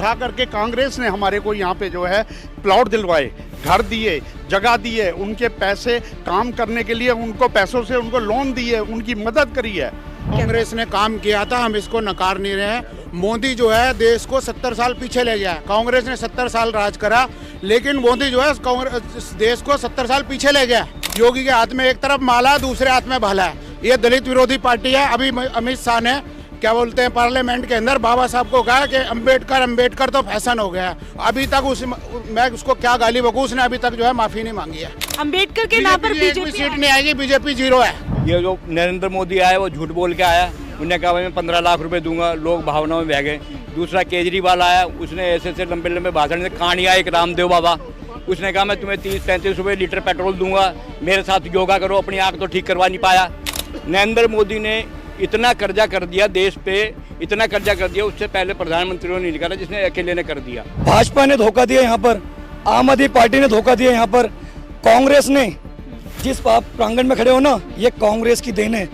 उठा करके कांग्रेस ने हमारे को यहाँ पे जो है प्लॉट दिलवाए, घर दिए, जगह दिए, उनके पैसे काम करने के लिए उनको पैसों से उनको लोन दिए, उनकी मदद करी है। कांग्रेस ने काम किया था, हम इसको नकार नहीं रहे हैं। मोदी जो है देश को 70 साल पीछे ले गया। कांग्रेस ने 70 साल राज करा, लेकिन मोदी जो है कांग्रेस देश को 70 साल पीछे ले गया। योगी के हाथ में एक तरफ माला, दूसरे हाथ में भाला है। ये दलित विरोधी पार्टी है। अभी अमित शाह ने क्या बोलते हैं पार्लियामेंट के अंदर बाबा साहब को कहा कि अंबेडकर तो फैशन हो गया। अभी तक मैं उसको क्या गाली बकूं, उसने अभी तक जो है माफी नहीं मांगी है। अंबेडकर के नाम पर बीजेपी सीट नहीं आएगी, बीजेपी 0 है। ये जो नरेंद्र मोदी आया वो झूठ बोल के आया, उन्होंने कहा मैं 15 लाख रुपए दूंगा, लोग भावनाओं में बह गए। दूसरा केजरीवाल आया, उसने ऐसे लंबे लंबे भाषण से कहानियाँ, एक रामदेव बाबा, उसने कहा मैं तुम्हें 30-35 रुपये लीटर पेट्रोल दूंगा, मेरे साथ योगा करो, अपनी आँख तो ठीक करवा नहीं पाया। नरेंद्र मोदी ने इतना कर्जा कर दिया देश पे, इतना कर्जा कर दिया, उससे पहले प्रधानमंत्रियों ने निकाला, जिसने अकेले ने कर दिया। भाजपा ने धोखा दिया यहाँ पर, आम आदमी पार्टी ने धोखा दिया यहाँ पर, कांग्रेस ने। जिस आप प्रांगण में खड़े हो ना, ये कांग्रेस की देन है।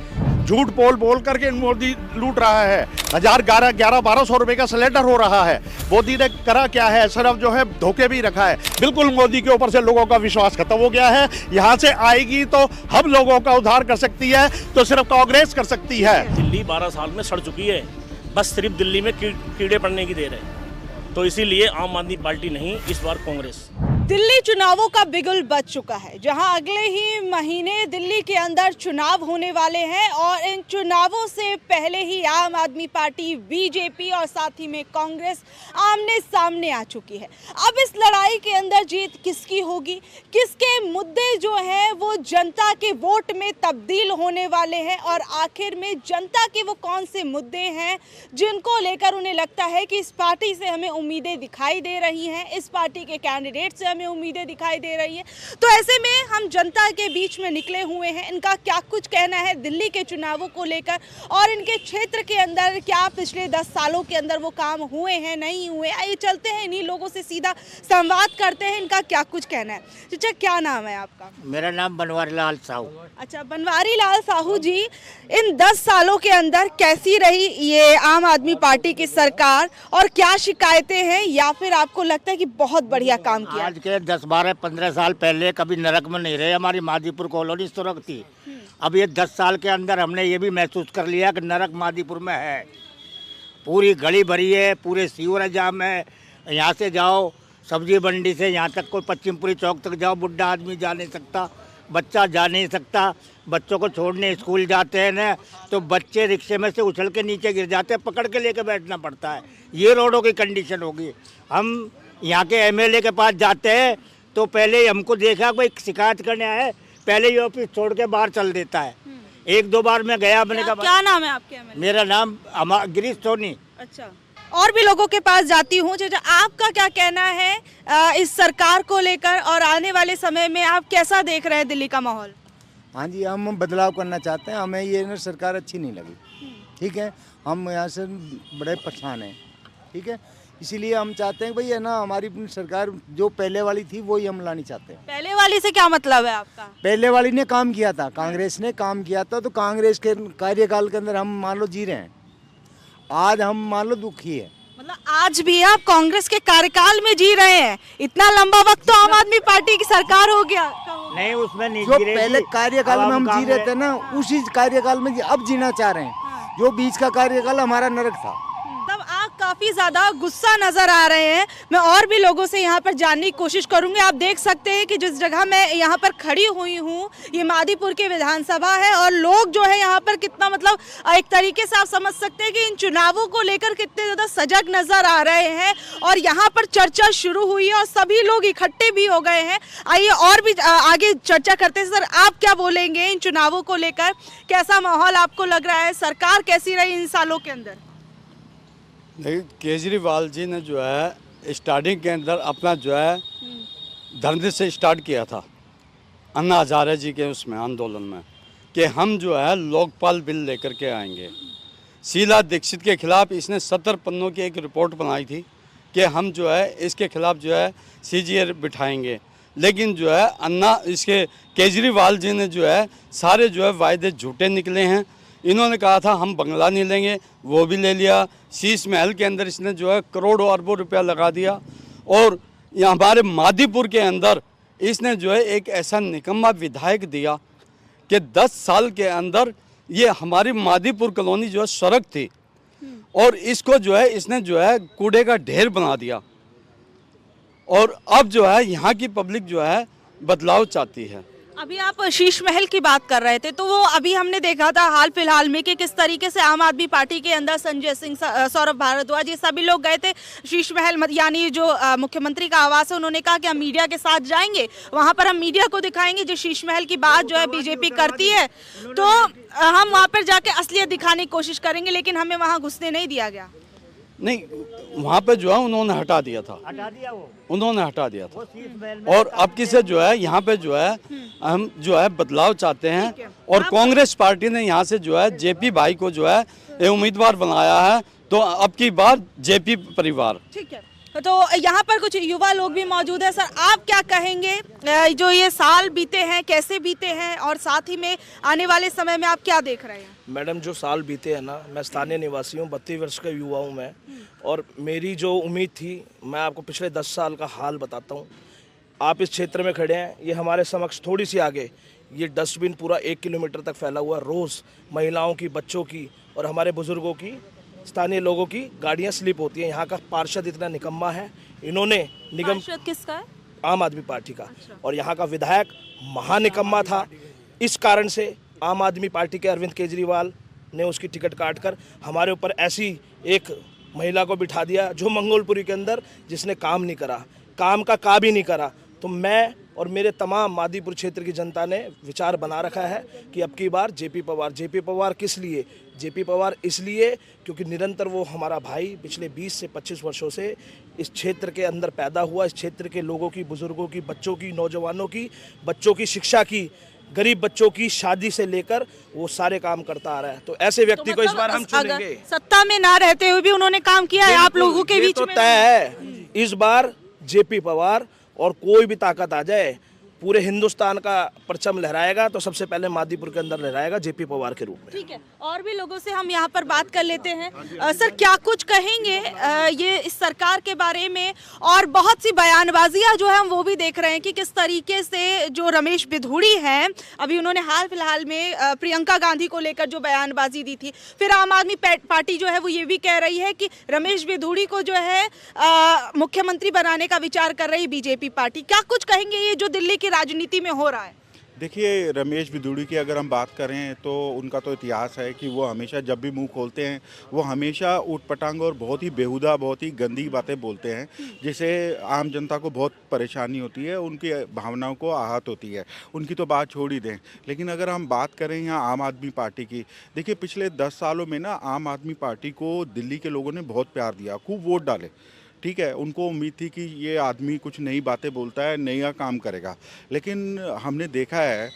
झूठ बोल करके मोदी लूट रहा है। 1100-1200 रुपए का सिलेंडर हो रहा है। मोदी ने करा क्या है, सिर्फ जो है धोखे भी रखा है। बिल्कुल मोदी के ऊपर से लोगों का विश्वास खत्म हो गया है। यहाँ से आएगी तो हम लोगों का उद्धार कर सकती है तो सिर्फ कांग्रेस कर सकती है। दिल्ली 12 साल में सड़ चुकी है, बस सिर्फ दिल्ली में कीड़े पड़ने की देर है। तो इसीलिए आम आदमी पार्टी नहीं, इस बार कांग्रेस। दिल्ली चुनावों का बिगुल बज चुका है, जहां अगले ही महीने दिल्ली के अंदर चुनाव होने वाले हैं और इन चुनावों से पहले ही आम आदमी पार्टी, बीजेपी और साथ ही में कांग्रेस आमने सामने आ चुकी है। अब इस लड़ाई के अंदर जीत किसकी होगी, किसके मुद्दे जो हैं वो जनता के वोट में तब्दील होने वाले हैं और आखिर में जनता के वो कौन से मुद्दे हैं जिनको लेकर उन्हें लगता है कि इस पार्टी से हमें उम्मीदें दिखाई दे रही हैं, इस पार्टी के कैंडिडेट से हमें उम्मीदें दिखाई दे रही है। तो ऐसे में हम जनता के बीच में निकले हुए हैं, इनका क्या कुछ कहना है दिल्ली के चुनावों को लेकर और इनके क्षेत्र के अंदर क्या पिछले 10 सालों के अंदर वो काम हुए हैं, नहीं हुए। आइए चलते हैं, इन्हीं लोगों से सीधा संवाद करते हैं, इनका क्या कुछ कहना है। चाचा क्या नाम है आपका? मेरा नाम बनवारी लाल साहू। अच्छा, बनवारी लाल साहू जी, इन 10 सालों के अंदर कैसी रही ये आम आदमी पार्टी की सरकार और क्या शिकायतें हैं, या फिर आपको लगता है कि बहुत बढ़िया काम किया? आज के 10-12-15 साल पहले कभी नरक में नहीं रहे। हमारी मादीपुर कॉलोनी इस तरह थी। अब ये 10 साल के अंदर हमने ये भी महसूस कर लिया कि नरक मादीपुर में है। पूरी गली भरी है, पूरे सीवर जाम है। यहाँ से जाओ सब्जी मंडी से यहाँ तक, कोई पश्चिमपुरी चौक तक जाओ, बुढ़ा आदमी जा नहीं सकता, बच्चा जा नहीं सकता। बच्चों को छोड़ने स्कूल जाते हैं ना तो बच्चे रिक्शे में से उछल के नीचे गिर जाते हैं, पकड़ के लेके बैठना पड़ता है। ये रोडों की कंडीशन होगी। हम यहाँ के एमएलए के पास जाते हैं तो पहले हमको देखा कोई शिकायत करने आए, पहले ही ऑफिस छोड़ के बाहर चल देता है। 1-2 बार मैं गया, मैंने कहा क्या नाम है आपके एमएलए? मेरा नाम गिरीश सोनी। अच्छा, और भी लोगों के पास जाती हूँ। चाचा आपका क्या कहना है इस सरकार को लेकर और आने वाले समय में आप कैसा देख रहे हैं दिल्ली का माहौल? हाँ जी, हम बदलाव करना चाहते हैं। हमें ये ना सरकार अच्छी नहीं लगी, ठीक है। हम यहाँ से बड़े परेशान हैं, ठीक है। इसीलिए हम चाहते हैं भाई है ना, हमारी सरकार जो पहले वाली थी वो ही हम लानी चाहते हैं। पहले वाली से क्या मतलब है आपका? पहले वाली ने काम किया था, कांग्रेस ने काम किया था, तो कांग्रेस के कार्यकाल के अंदर हम मान लो जी रहे हैं। आज हम मान लो दुखी है। मतलब आज भी आप कांग्रेस के कार्यकाल में जी रहे हैं? इतना लंबा वक्त तो आम आदमी पार्टी की सरकार हो गया नहीं, उसमें नहीं जो पहले कार्यकाल में हम जी रहे थे ना, उसी कार्यकाल में अब जीना चाह रहे हैं। जो बीच का कार्यकाल हमारा नरक था। तब आप काफी ज्यादा गुस्सा नजर आ रहे हैं। मैं और भी लोगों से यहाँ पर जानने की कोशिश करूंगी। आप देख सकते हैं कि जिस जगह मैं यहाँ पर खड़ी हुई हूँ, ये मादीपुर की विधानसभा है और लोग जो है यहाँ पर कितना, मतलब एक तरीके से आप समझ सकते हैं कि इन चुनावों को लेकर कितने ज्यादा सजग नजर आ रहे हैं और यहाँ पर चर्चा शुरू हुई है और सभी लोग इकट्ठे भी हो गए हैं। आइए और भी आगे चर्चा करते हैं। सर, आप क्या बोलेंगे इन चुनावों को लेकर? कैसा माहौल आपको लग रहा है? सरकार कैसी रही इन सालों के अंदर? देखिए, केजरीवाल जी ने जो है स्टार्टिंग के अंदर अपना जो है धरने से स्टार्ट किया था, अन्ना हजारे जी के उसमें आंदोलन में, कि हम जो है लोकपाल बिल लेकर के आएंगे। शीला दीक्षित के खिलाफ इसने 70 पन्नों की एक रिपोर्ट बनाई थी कि हम जो है इसके खिलाफ जो है सीजीए बिठाएंगे। लेकिन जो है अन्ना इसके केजरीवाल जी ने जो है सारे जो है वायदे झूठे निकले हैं। इन्होंने कहा था हम बंगला नहीं लेंगे, वो भी ले लिया। शीश महल के अंदर इसने जो है करोड़ों अरबों रुपया लगा दिया। और यहाँ हमारे मादीपुर के अंदर इसने जो है एक ऐसा निकम्मा विधायक दिया कि 10 साल के अंदर ये हमारी मादीपुर कॉलोनी जो है सड़क थी और इसको जो है इसने जो है कूड़े का ढेर बना दिया। और अब जो है यहाँ की पब्लिक जो है बदलाव चाहती है। अभी आप शीश महल की बात कर रहे थे, तो वो अभी हमने देखा था हाल फिलहाल में कि किस तरीके से आम आदमी पार्टी के अंदर संजय सिंह, सौरभ भारद्वाज, ये सभी लोग गए थे शीश महल, यानी जो मुख्यमंत्री का आवास है। उन्होंने कहा कि हम मीडिया के साथ जाएंगे, वहां पर हम मीडिया को दिखाएंगे जो शीश महल की बात जो है बीजेपी करती है, तो हम वहां पर जाके असलियत दिखाने की कोशिश करेंगे, लेकिन हमें वहां घुसने नहीं दिया गया। नहीं, वहाँ पे जो है उन्होंने हटा दिया था, उन्होंने हटा दिया था। और अब किसे जो है यहाँ पे जो है हम जो है बदलाव चाहते हैं। और कांग्रेस पार्टी ने यहाँ से जो है जेपी भाई को जो है उम्मीदवार बनाया है, तो अब की बार जेपी परिवार। ठीक है, तो यहाँ पर कुछ युवा लोग भी मौजूद है। सर, आप क्या कहेंगे, जो ये साल बीते हैं कैसे बीते हैं, और साथ ही में आने वाले समय में आप क्या देख रहे हैं? मैडम, जो साल बीते हैं ना, मैं स्थानीय निवासी हूँ, 32 वर्ष का युवा हूँ मैं, और मेरी जो उम्मीद थी, मैं आपको पिछले 10 साल का हाल बताता हूँ। आप इस क्षेत्र में खड़े हैं, ये हमारे समक्ष थोड़ी सी आगे ये डस्टबिन पूरा 1 किलोमीटर तक फैला हुआ। रोज़ महिलाओं की, बच्चों की और हमारे बुजुर्गों की, स्थानीय लोगों की गाड़ियाँ स्लिप होती हैं। यहाँ का पार्षद इतना निकम्मा है, इन्होंने निगम, पार्षद किसका है? आम आदमी पार्टी का। और यहाँ का विधायक महानिकम्मा था। इस कारण से आम आदमी पार्टी के अरविंद केजरीवाल ने उसकी टिकट काटकर हमारे ऊपर ऐसी एक महिला को बिठा दिया जो मंगोलपुरी के अंदर, जिसने काम नहीं करा, काम का भी नहीं करा। तो मैं और मेरे तमाम मादीपुर क्षेत्र की जनता ने विचार बना रखा है कि अब की बार जेपी पवार किस लिए? जेपी पवार इसलिए क्योंकि निरंतर वो हमारा भाई पिछले 20 से 25 वर्षों से इस क्षेत्र के अंदर पैदा हुआ। इस क्षेत्र के लोगों की, बुजुर्गों की, बच्चों की, नौजवानों की, बच्चों की शिक्षा की, गरीब बच्चों की शादी से लेकर वो सारे काम करता आ रहा है। तो ऐसे व्यक्ति तो को इस बार हम चुनेंगे। सत्ता में ना रहते हुए भी उन्होंने काम किया है आप लोगों के बीच में। तय है इस बार जेपी पवार, और कोई भी ताकत आ जाए पूरे हिंदुस्तान का परचम लहराएगा, तो सबसे पहले मादीपुर के अंदर लहराएगा जेपी पवार के रूप में। ठीक है, और भी लोगों से हम यहाँ पर बात कर लेते हैं। सर, क्या कुछ कहेंगे ये इस सरकार के बारे में? और बहुत सी बयानबाजियाँ जो है हम वो भी देख रहे हैं कि किस तरीके से जो रमेश बिधूड़ी हैं, अभी उन्होंने हाल फिलहाल में प्रियंका गांधी को लेकर जो बयानबाजी दी थी। फिर आम आदमी पार्टी जो है वो ये भी कह रही है कि रमेश बिधूड़ी को जो है मुख्यमंत्री बनाने का विचार कर रही बीजेपी पार्टी। क्या कुछ कहेंगे ये जो दिल्ली की राजनीति में हो रहा है? देखिए, रमेश बिधूड़ी की अगर हम बात करें तो उनका तो इतिहास है कि वो हमेशा जब भी मुंह खोलते हैं वो हमेशा ऊटपटांग और बहुत ही बेहुदा, बहुत ही गंदी बातें बोलते हैं, जिससे आम जनता को बहुत परेशानी होती है, उनकी भावनाओं को आहत होती है। उनकी तो बात छोड़ ही दें। लेकिन अगर हम बात करें यहाँ आम आदमी पार्टी की, देखिए पिछले 10 सालों में ना आम आदमी पार्टी को दिल्ली के लोगों ने बहुत प्यार दिया, खूब वोट डाले। ठीक है, उनको उम्मीद थी कि ये आदमी कुछ नई बातें बोलता है, नया काम करेगा। लेकिन हमने देखा है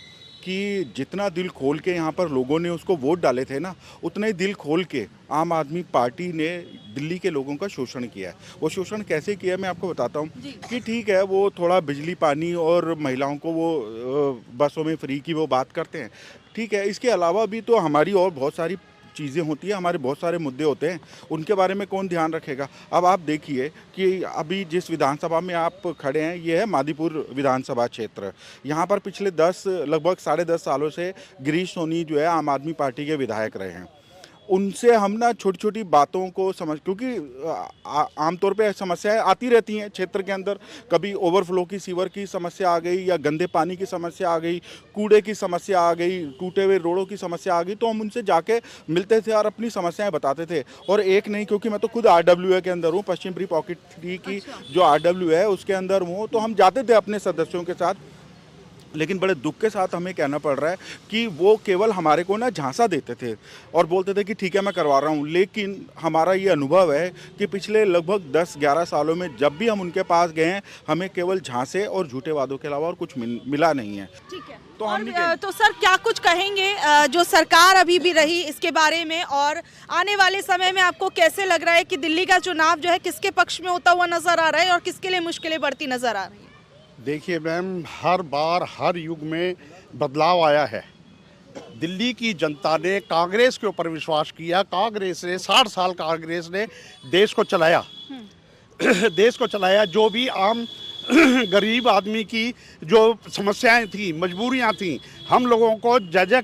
कि जितना दिल खोल के यहाँ पर लोगों ने उसको वोट डाले थे ना, उतना ही दिल खोल के आम आदमी पार्टी ने दिल्ली के लोगों का शोषण किया है। वो शोषण कैसे किया है मैं आपको बताता हूँ कि ठीक है, वो थोड़ा बिजली, पानी और महिलाओं को वो बसों में फ्री की वो बात करते हैं, ठीक है। इसके अलावा भी तो हमारी और बहुत सारी चीज़ें होती है, हमारे बहुत सारे मुद्दे होते हैं, उनके बारे में कौन ध्यान रखेगा। अब आप देखिए कि अभी जिस विधानसभा में आप खड़े हैं ये है मादीपुर विधानसभा क्षेत्र। यहाँ पर पिछले लगभग 10.5 सालों से गिरीश सोनी जो है आम आदमी पार्टी के विधायक रहे हैं। उनसे हम ना छोटी छोटी बातों को समझ, क्योंकि आमतौर पे समस्याएं आती रहती हैं क्षेत्र के अंदर, कभी ओवरफ्लो की, सीवर की समस्या आ गई, या गंदे पानी की समस्या आ गई, कूड़े की समस्या आ गई, टूटे हुए रोडों की समस्या आ गई, तो हम उनसे जाके मिलते थे और अपनी समस्याएं बताते थे। और एक नहीं, क्योंकि मैं तो खुद RWA के अंदर हूँ, पश्चिम प्री पॉकेट 3 की जो RWA है उसके अंदर हूँ, तो हम जाते थे अपने सदस्यों के साथ। लेकिन बड़े दुख के साथ हमें कहना पड़ रहा है कि वो केवल हमारे को ना झांसा देते थे और बोलते थे कि ठीक है मैं करवा रहा हूँ। लेकिन हमारा ये अनुभव है कि पिछले लगभग 10-11 सालों में जब भी हम उनके पास गए हैं, हमें केवल झांसे और झूठे वादों के अलावा और कुछ मिला नहीं है। ठीक है, तो तो सर क्या कुछ कहेंगे जो सरकार अभी भी रही इसके बारे में, और आने वाले समय में आपको कैसे लग रहा है कि दिल्ली का चुनाव जो है किसके पक्ष में होता हुआ नजर आ रहा है और किसके लिए मुश्किलें बढ़ती नजर आ रही है? देखिए मैम, हर बार हर युग में बदलाव आया है। दिल्ली की जनता ने कांग्रेस के ऊपर विश्वास किया। कांग्रेस ने 60 साल कांग्रेस ने देश को चलाया देश को चलाया। जो भी आम गरीब आदमी की जो समस्याएं थी, मजबूरियां थी, हम लोगों को जय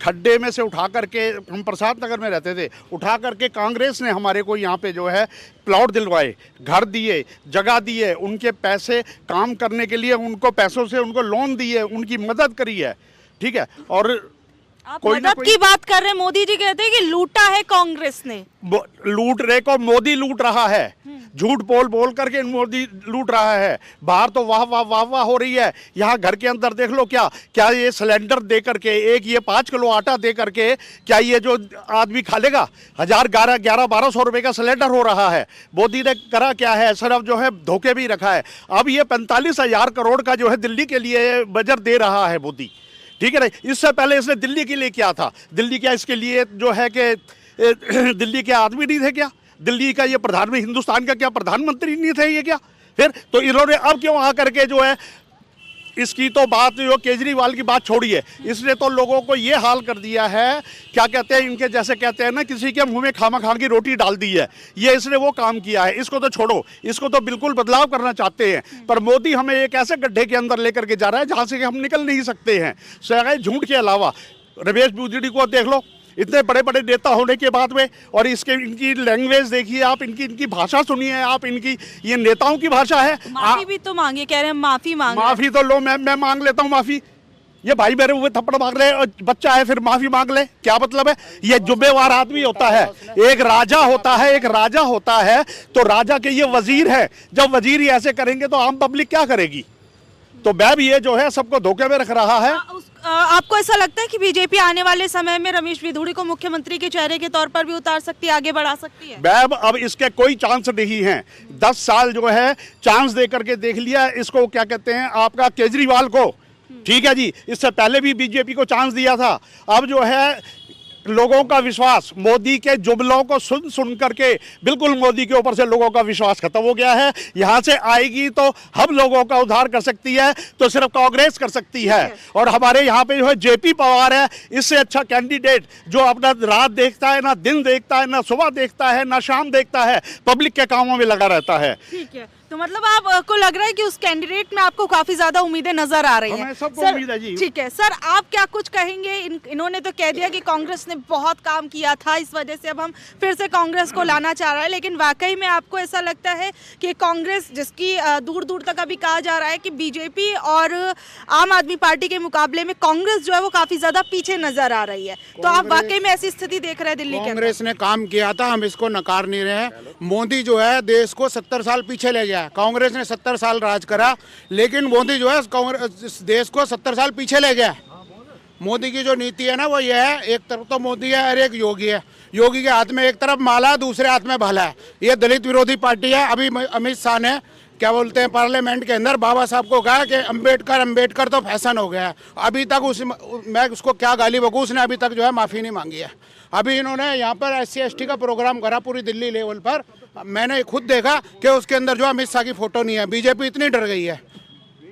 खड्डे में से उठा करके, हम प्रसाद नगर में रहते थे, उठा करके कांग्रेस ने हमारे को यहाँ पे जो है प्लॉट दिलवाए, घर दिए, जगह दिए, उनके पैसे काम करने के लिए उनको पैसों से उनको लोन दिए, उनकी मदद करी है। ठीक है। और आप मदद की बात कर रहे हैं, मोदी जी कहते हैं कि लूटा है कांग्रेस ने। लूट रहे को मोदी लूट रहा है, झूठ बोल बोल करके मोदी लूट रहा है। बाहर तो वाह वाह वाह वाह हो रही है, यहाँ घर के अंदर देख लो क्या ये सिलेंडर दे करके, एक ये 5 किलो आटा दे करके क्या ये जो आदमी खा लेगा? 1100-1200 रुपए का सिलेंडर हो रहा है। मोदी ने करा क्या है? सिर्फ जो है धोखे भी रखा है। अब ये 45,000 करोड़ का जो है दिल्ली के लिए बजट दे रहा है मोदी। ठीक है ना। इससे पहले इसने दिल्ली के लिए क्या था? दिल्ली क्या इसके लिए जो है कि दिल्ली के आदमी नहीं थे क्या? दिल्ली का ये प्रधानमंत्री, हिंदुस्तान का क्या प्रधानमंत्री नहीं थे ये क्या? फिर तो इन्होंने अब क्यों आकर के जो है इसकी तो बात जो केजरीवाल की बात छोड़िए, इसने तो लोगों को ये हाल कर दिया है, क्या कहते हैं इनके जैसे कहते हैं ना, किसी के मुंह में खामा खान की रोटी डाल दी है, ये इसने वो काम किया है। इसको तो छोड़ो, इसको तो बिल्कुल बदलाव करना चाहते हैं, पर मोदी हमें एक ऐसे गड्ढे के अंदर लेकर के जा रहा है जहाँ से हम निकल नहीं सकते हैं सिवाय झूठ के अलावा। रमेश बूजड़ी को देख लो, इतने बड़े बड़े नेता होने के बाद में, और इनकी लैंग्वेज देखिए आप, इनकी भाषा सुनिए आप, इनकी ये नेताओं की भाषा है। माफी भी तो मांगे, कह रहे हैं माफी तो लो, मैं मांग लेता हूँ माफी। ये भाई मेरे मुंह थप्पड़ मांग रहे और बच्चा है फिर माफी मांग ले, क्या मतलब है? ये जुम्मेवार आदमी होता है, एक राजा होता है, एक राजा होता है, तो राजा के ये वजीर है। जब वजीर ही ऐसे करेंगे तो आम पब्लिक क्या करेगी? तो बैब ये जो है सबको धोखे में रख रहा है। आपको ऐसा लगता है कि बीजेपी आने वाले समय में रमेश बिधूड़ी को मुख्यमंत्री के चेहरे के तौर पर भी उतार सकती है, आगे बढ़ा सकती है? बैब अब इसके कोई चांस नहीं है। 10 साल जो है चांस दे करके देख लिया इसको, क्या कहते हैं आपका केजरीवाल को। ठीक है जी, इससे पहले भी बीजेपी को चांस दिया था। अब जो है लोगों का विश्वास मोदी के जुमलों को सुन सुन करके बिल्कुल मोदी के ऊपर से लोगों का विश्वास खत्म हो गया है। यहाँ से आएगी तो हम लोगों का उद्धार कर सकती है तो सिर्फ कांग्रेस कर सकती है। और हमारे यहाँ पे जो है जेपी पवार है, इससे अच्छा कैंडिडेट जो अपना रात देखता है, ना दिन देखता है, ना सुबह देखता है, ना शाम देखता है, पब्लिक के कामों में लगा रहता है। ठीक है, तो मतलब आपको लग रहा है कि उस कैंडिडेट में आपको काफी ज्यादा उम्मीदें नजर आ रही हैं? सबको उम्मीद है जी। ठीक है सर, आप क्या कुछ कहेंगे? इन्होंने तो कह दिया कि कांग्रेस ने बहुत काम किया था, इस वजह से अब हम फिर से कांग्रेस को लाना चाह रहा है, लेकिन वाकई में आपको ऐसा लगता है कि कांग्रेस, जिसकी दूर दूर तक अभी कहा जा रहा है कि बीजेपी और आम आदमी पार्टी के मुकाबले में कांग्रेस जो है वो काफी ज्यादा पीछे नजर आ रही है, तो आप वाकई में ऐसी स्थिति देख रहे हैं दिल्ली के? कांग्रेस ने काम किया था, हम इसको नकार नहीं रहे हैं। मोदी जो है देश को 70 साल पीछे ले गया। कांग्रेस ने 70 साल राज करा, लेकिन मोदी जो है कांग्रेस देश को 70 साल पीछे ले गया। मोदी की जो नीति है ना वो ये है, एक तरफ तो मोदी है और एक योगी है। योगी के हाथ में एक तरफ माला, दूसरे हाथ में भाला है। ये दलित विरोधी पार्टी है। अभी अमित शाह ने क्या बोलते हैं पार्लियामेंट के अंदर बाबा साहब को कहा कि अंबेडकर तो फैशन हो गया है। अभी तक मैं उसको क्या गाली बकूं, उसने अभी तक जो है माफ़ी नहीं मांगी है। अभी इन्होंने यहाँ पर SC/ST का प्रोग्राम करा पूरी दिल्ली लेवल पर, मैंने खुद देखा कि उसके अंदर जो अमित शाह की फोटो नहीं है। बीजेपी इतनी डर गई है।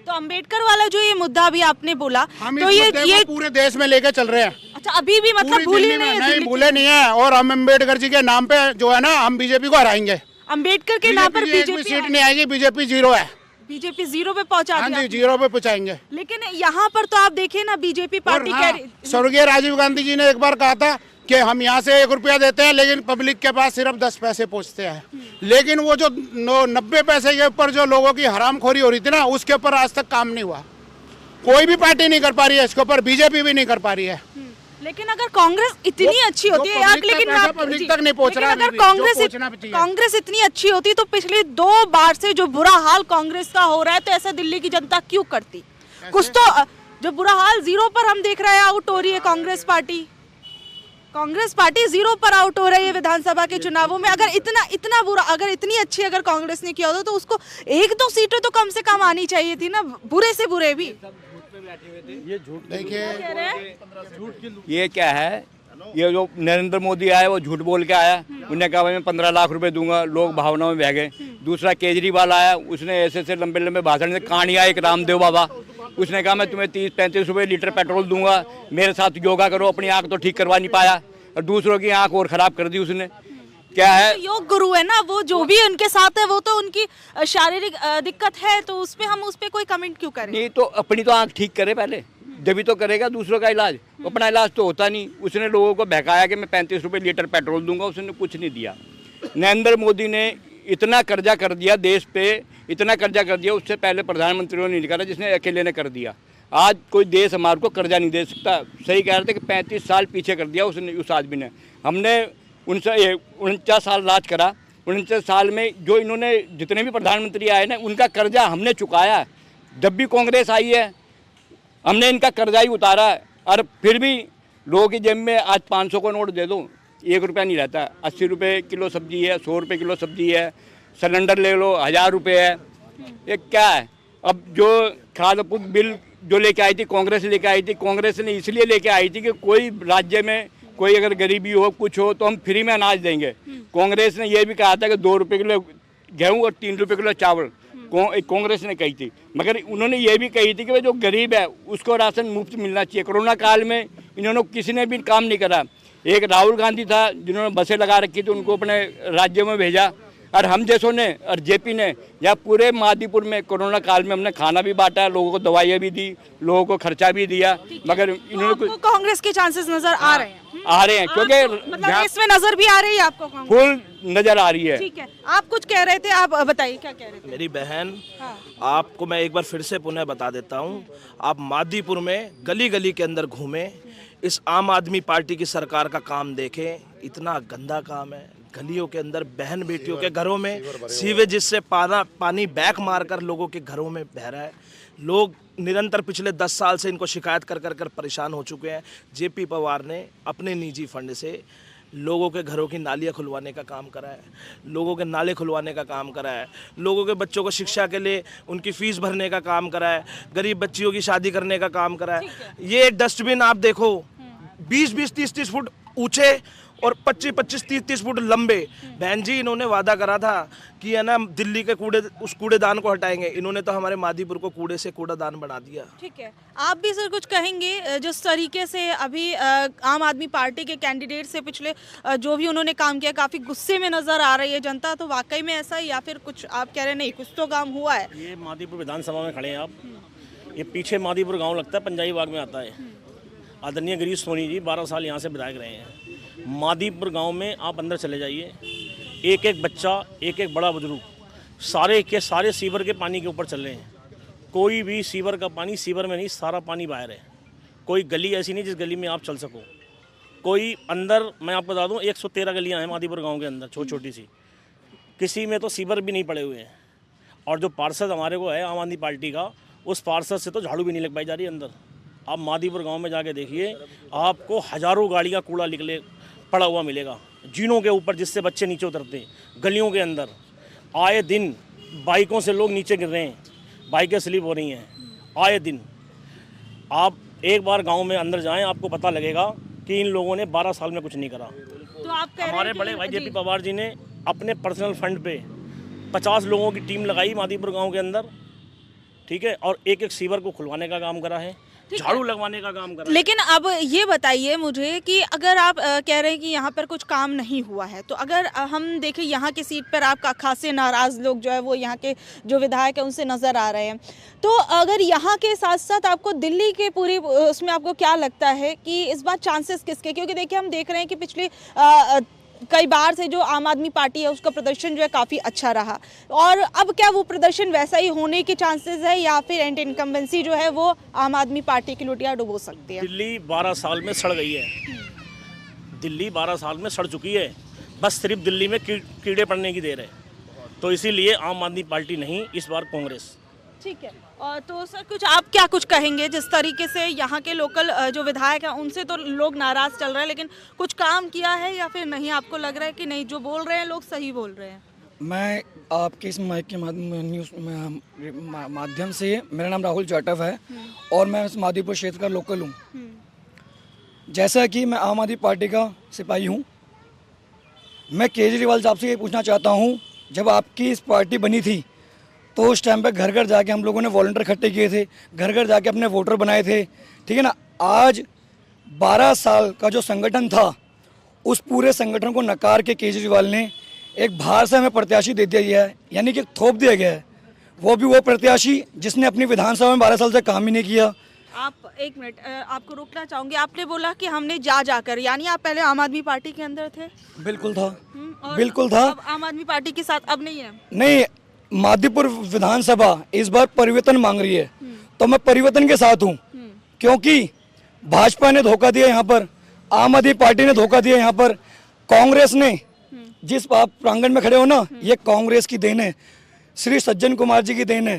तो अंबेडकर वाला जो ये मुद्दा अभी आपने बोला, हम तो ये पूरे देश में लेके चल रहे हैं। अच्छा, अभी भी मतलब भूले नहीं? भूले नहीं है। और हम अम्बेडकर जी के नाम पे जो है ना, हम बीजेपी को हराएंगे। अम्बेडकर के नाम पर बीजेपी सीट नहीं आएगी। बीजेपी 0 है। बीजेपी 0 पे पहुंचा दिया। हाँ जी, 0 पे पहुंचाएंगे। लेकिन यहाँ पर तो आप देखिए ना, बीजेपी पार्टी स्वर्गीय राजीव गांधी जी ने एक बार कहा था कि हम यहाँ से 1 रुपया देते हैं, लेकिन पब्लिक के पास सिर्फ 10 पैसे पहुँचते हैं। लेकिन वो जो 90 पैसे के ऊपर जो लोगों की हरामखोरी हो रही थी ना, उसके ऊपर आज तक काम नहीं हुआ। कोई भी पार्टी नहीं कर पा रही है इसके ऊपर, बीजेपी भी नहीं कर पा रही है। लेकिन अगर कांग्रेस इतनी अच्छी होती है यार, लेकिन पब्लिक तक नहीं पहुंच रहा। अगर कांग्रेस इतनी अच्छी होती तो पिछले 2 बार से जो बुरा हाल कांग्रेस का हो रहा है, तो ऐसा दिल्ली की जनता क्यों करती? कुछ तो जो बुरा हाल 0 पर हम देख रहे हैं आउट हो रही है कांग्रेस पार्टी 0 पर आउट हो रही है विधानसभा के चुनावों में। अगर इतना बुरा, अगर इतनी अच्छी अगर कांग्रेस ने किया होता तो उसको 1-2 सीटें तो कम से कम आनी चाहिए थी ना, बुरे से बुरे भी। ये झूठ देखिए, ये क्या है, ये जो नरेंद्र मोदी आया वो झूठ बोल के आया। उन्होंने कहा मैं 15 लाख रुपए दूंगा, लोग भावनाओं में बह गए। दूसरा केजरीवाल आया, उसने ऐसे लंबे लंबे भाषण से कहानियाँ, एक रामदेव बाबा, उसने कहा मैं तुम्हें 30-35 रुपये लीटर पेट्रोल दूंगा, मेरे साथ योगा करो, अपनी आँख तो ठीक करवा नहीं पाया और दूसरों की आँख और ख़राब कर दी उसने। क्या है, योग गुरु है ना वो, जो भी उनके साथ है वो तो उनकी शारीरिक दिक्कत है, तो उसपे हम उस पे कोई कमेंट क्यों करें? नहीं तो अपनी तो आँख ठीक करे पहले, जब तो करेगा दूसरों का इलाज। अपना इलाज तो होता नहीं। उसने लोगों को बहकाया कि मैं 35 रुपये लीटर पेट्रोल दूंगा, उसने कुछ नहीं दिया। नरेंद्र मोदी ने इतना कर्जा कर दिया देश पे, इतना कर्जा कर दिया, उससे पहले प्रधानमंत्रियों ने नहीं करा, जिसने अकेले ने कर दिया। आज कोई देश हमारे को कर्जा नहीं दे सकता। सही कह रहे थे कि 35 साल पीछे कर दिया उसने, उस आदमी ने। हमने 49 साल राज करा, 49 साल में जो इन्होंने जितने भी प्रधानमंत्री आए ना, उनका कर्जा हमने चुकाया। जब भी कांग्रेस आई है हमने इनका कर्जा ही उतारा है। और फिर भी लोगों की जेब में आज 500 का नोट दे दो, 1 रुपया नहीं रहता। 80 रुपये किलो सब्जी है, 100 रुपये किलो सब्जी है, सिलेंडर ले लो 1000 रुपये है। ये क्या है? अब जो खाद्य बिल जो लेके आई थी कांग्रेस लेके आई थी, कांग्रेस ने इसलिए लेके आई थी कि कोई राज्य में कोई अगर गरीबी हो कुछ हो तो हम फ्री में अनाज देंगे। कांग्रेस ने यह भी कहा था कि 2 रुपये किलो गेहूँ और 3 रुपये किलो चावल, कांग्रेस ने कही थी। मगर उन्होंने ये भी कही थी कि जो गरीब है उसको राशन मुफ्त मिलना चाहिए। कोरोना काल में इन्होंने किसी ने भी काम नहीं करा। एक राहुल गांधी था जिन्होंने बसें लगा रखी थी, उनको अपने राज्यों में भेजा। और हम जैसों ने और जेपी ने या पूरे मादीपुर में कोरोना काल में हमने खाना भी बांटा, लोगों को दवाइयाँ भी दी, लोगों को खर्चा भी दिया। मगर इन्होंने तो कांग्रेस के चांसेस नजर आ रहे हैं? आ रहे हैं, क्योंकि मतलब इसमें नजर भी आ रही है आपको कांग्रेस? फुल नजर आ रही है। ठीक है, आप कुछ कह रहे थे, आप बताइए क्या कह रहे थे? मेरी बहन, आपको मैं एक बार फिर से पुनः बता देता हूँ। आप मादीपुर में गली गली के अंदर घूमें, इस आम आदमी पार्टी की सरकार का काम देखें। इतना गंदा काम है। गलियों के अंदर बहन बेटियों के घरों में सीवेज से पानी बैक मारकर लोगों के घरों में बह रहा है। लोग निरंतर पिछले 10 साल से इनको शिकायत कर कर कर परेशान हो चुके हैं। जेपी पवार ने अपने निजी फंड से लोगों के घरों की नालियाँ खुलवाने का काम करा है, लोगों के नाले खुलवाने का काम करा है, लोगों के बच्चों को शिक्षा के लिए उनकी फीस भरने का काम करा है, गरीब बच्चियों की शादी करने का काम करा है। ये डस्टबिन आप देखो 20-20, 30-30 फुट ऊंचे और 25-25, 30-30 फुट लंबे। बहन जी, इन्होंने वादा करा था कि है ना दिल्ली के उस कूड़ेदान को हटाएंगे। इन्होंने तो हमारे मादीपुर को कूड़े से कूड़ादान बना दिया। ठीक है, आप भी सर कुछ कहेंगे? जिस तरीके से अभी आम आदमी पार्टी के कैंडिडेट से पिछले जो भी उन्होंने काम किया, काफ़ी गुस्से में नज़र आ रही है जनता, तो वाकई में ऐसा, या फिर कुछ आप कह रहे हैं नहीं कुछ तो काम हुआ है? ये मादीपुर विधानसभा में खड़े हैं आप, ये पीछे मादीपुर गाँव लगता है, पंजाबी बाग में आता है। आदरणीय गिरीश सोनी जी 12 साल यहाँ से विधायक रहे हैं। मादीपुर गांव में आप अंदर चले जाइए, एक एक बच्चा, एक एक बड़ा बुजुर्ग, सारे के सारे सीवर के पानी के ऊपर चल रहे हैं। कोई भी सीवर का पानी सीवर में नहीं, सारा पानी बाहर है। कोई गली ऐसी नहीं जिस गली में आप चल सको। कोई अंदर, मैं आपको बता दूं 113 गलियां हैं मादीपुर गांव के अंदर, छोटी छोटी सी, किसी में तो सीवर भी नहीं पड़े हुए हैं। और जो पार्षद हमारे को है आम आदमी पार्टी का, उस पार्षद से तो झाड़ू भी नहीं लग पाई जा रही अंदर। आप मादीपुर गांव में जाके देखिए, आपको हज़ारों गाड़ी का कूड़ा निकले पड़ा हुआ मिलेगा जीनों के ऊपर, जिससे बच्चे नीचे उतरते हैं। गलियों के अंदर आए दिन बाइकों से लोग नीचे गिर रहे हैं, बाइकें स्लिप हो रही हैं आए दिन। आप एक बार गांव में अंदर जाएं, आपको पता लगेगा कि इन लोगों ने 12 साल में कुछ नहीं करा। तो आप कह हमारे बड़े भाई जेपी पवार जी ने अपने पर्सनल फंड पे 50 लोगों की टीम लगाई मादीपुर गाँव के अंदर, ठीक है, और एक एक सीवर को खुलवाने का काम करा है, झाड़ू लगवाने का काम करा। लेकिन अब ये बताइए मुझे कि अगर आप कह रहे हैं कि यहाँ पर कुछ काम नहीं हुआ है, तो अगर हम देखें यहाँ की सीट पर आपका खासे नाराज़ लोग जो है वो यहाँ के जो विधायक है उनसे नज़र आ रहे हैं, तो अगर यहाँ के साथ साथ आपको दिल्ली के पूरी उसमें आपको क्या लगता है कि इस बार चांसेस किसके? क्योंकि देखिए हम देख रहे हैं कि पिछली कई बार से जो आम आदमी पार्टी है उसका प्रदर्शन जो है काफ़ी अच्छा रहा, और अब क्या वो प्रदर्शन वैसा ही होने के चांसेस है, या फिर एंटी इनकम्बेंसी जो है वो आम आदमी पार्टी की लुटिया डुबो सकती है? दिल्ली 12 साल में सड़ गई है, दिल्ली 12 साल में सड़ चुकी है। बस सिर्फ दिल्ली में कीड़े पड़ने की देर है। तो इसीलिए आम आदमी पार्टी नहीं, इस बार कांग्रेस। ठीक है, और तो सर कुछ आप क्या कुछ कहेंगे? जिस तरीके से यहाँ के लोकल जो विधायक हैं उनसे तो लोग नाराज़ चल रहे हैं, लेकिन कुछ काम किया है या फिर नहीं? आपको लग रहा है कि नहीं, जो बोल रहे हैं लोग सही बोल रहे हैं? मैं आपके इस माइक के माध्यम से, मेरा नाम राहुल जाटव है और मैं इस मादीपुर क्षेत्र का लोकल हूँ। जैसा कि मैं आम आदमी पार्टी का सिपाही हूँ, मैं केजरीवाल साहब से ये पूछना चाहता हूँ, जब आपकी इस पार्टी बनी थी तो उस टाइम पे घर घर जाके हम लोगों ने वॉलंटियर इकट्ठे किए थे, घर घर जाके अपने वोटर बनाए थे, ठीक है ना। आज 12 साल का जो संगठन था, उस पूरे संगठन को नकार के केजरीवाल ने एक बाहर से हमें प्रत्याशी दे दिया गया है, यानी कि थोप दिया गया है। वो भी वो प्रत्याशी जिसने अपनी विधानसभा में 12 साल से काम ही नहीं किया। आप एक मिनट, आपको रोकना चाहूंगी। आपने बोला कि हमने जाकर, यानी आप पहले आम आदमी पार्टी के अंदर थे? बिल्कुल था, और बिल्कुल था। अब आम आदमी पार्टी के साथ अब नहीं है? नहीं, मादीपुर विधानसभा इस बार परिवर्तन मांग रही है, तो मैं परिवर्तन के साथ हूँ, क्योंकि भाजपा ने धोखा दिया यहाँ पर, आम आदमी पार्टी ने धोखा दिया यहाँ पर, कांग्रेस ने, जिस आप प्रांगण में खड़े हो ना, ये कांग्रेस की देन है, श्री सज्जन कुमार जी की देन है।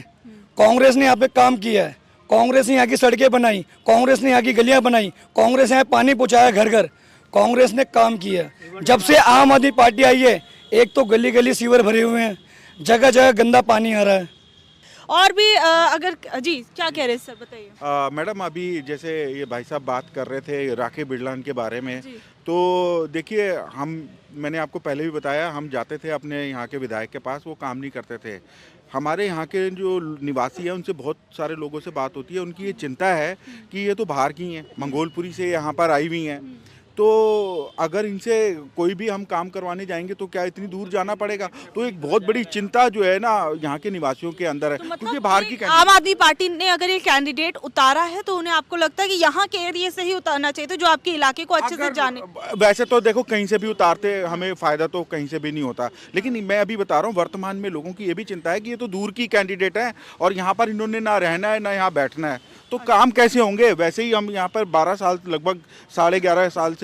कांग्रेस ने यहाँ पे काम किया है, कांग्रेस ने यहाँ की सड़कें बनाई, कांग्रेस ने यहाँ की गलियां बनाई, कांग्रेस ने यहाँ पानी पहुँचाया घर घर, कांग्रेस ने काम किया। जब से आम आदमी पार्टी आई है, एक तो गली गली सीवर भरे हुए हैं, जगह जगह गंदा पानी आ रहा है। और भी अगर जी क्या कह रहे हैं सर, बताइए। मैडम, अभी जैसे ये भाई साहब बात कर रहे थे राखी बिरलान के बारे में, तो देखिए, मैंने आपको पहले भी बताया, हम जाते थे अपने यहाँ के विधायक के पास, वो काम नहीं करते थे। हमारे यहाँ के जो निवासी हैं उनसे बहुत सारे लोगों से बात होती है, उनकी ये चिंता है कि ये तो बाहर की हैं, मंगोलपुरी से यहाँ पर आई हुई हैं, तो अगर इनसे कोई भी हम काम करवाने जाएंगे तो क्या इतनी दूर जाना पड़ेगा। तो एक बहुत बड़ी चिंता जो है ना यहाँ के निवासियों के अंदर है, तो मतलब क्योंकि बाहर की आम आदमी पार्टी ने अगर ये कैंडिडेट उतारा है, तो उन्हें आपको लगता है कि यहाँ के एरिया से ही उतारना चाहिए, तो जो आपके इलाके को अच्छे से जाने। वैसे तो देखो, कहीं से भी उतारते हमें फ़ायदा तो कहीं से भी नहीं होता, लेकिन मैं अभी बता रहा हूँ, वर्तमान में लोगों की ये भी चिंता है कि ये तो दूर की कैंडिडेट है और यहाँ पर इन्होंने ना रहना है ना यहाँ बैठना है, तो काम कैसे होंगे। वैसे ही हम यहाँ पर 12 साल, लगभग 11.5 साल से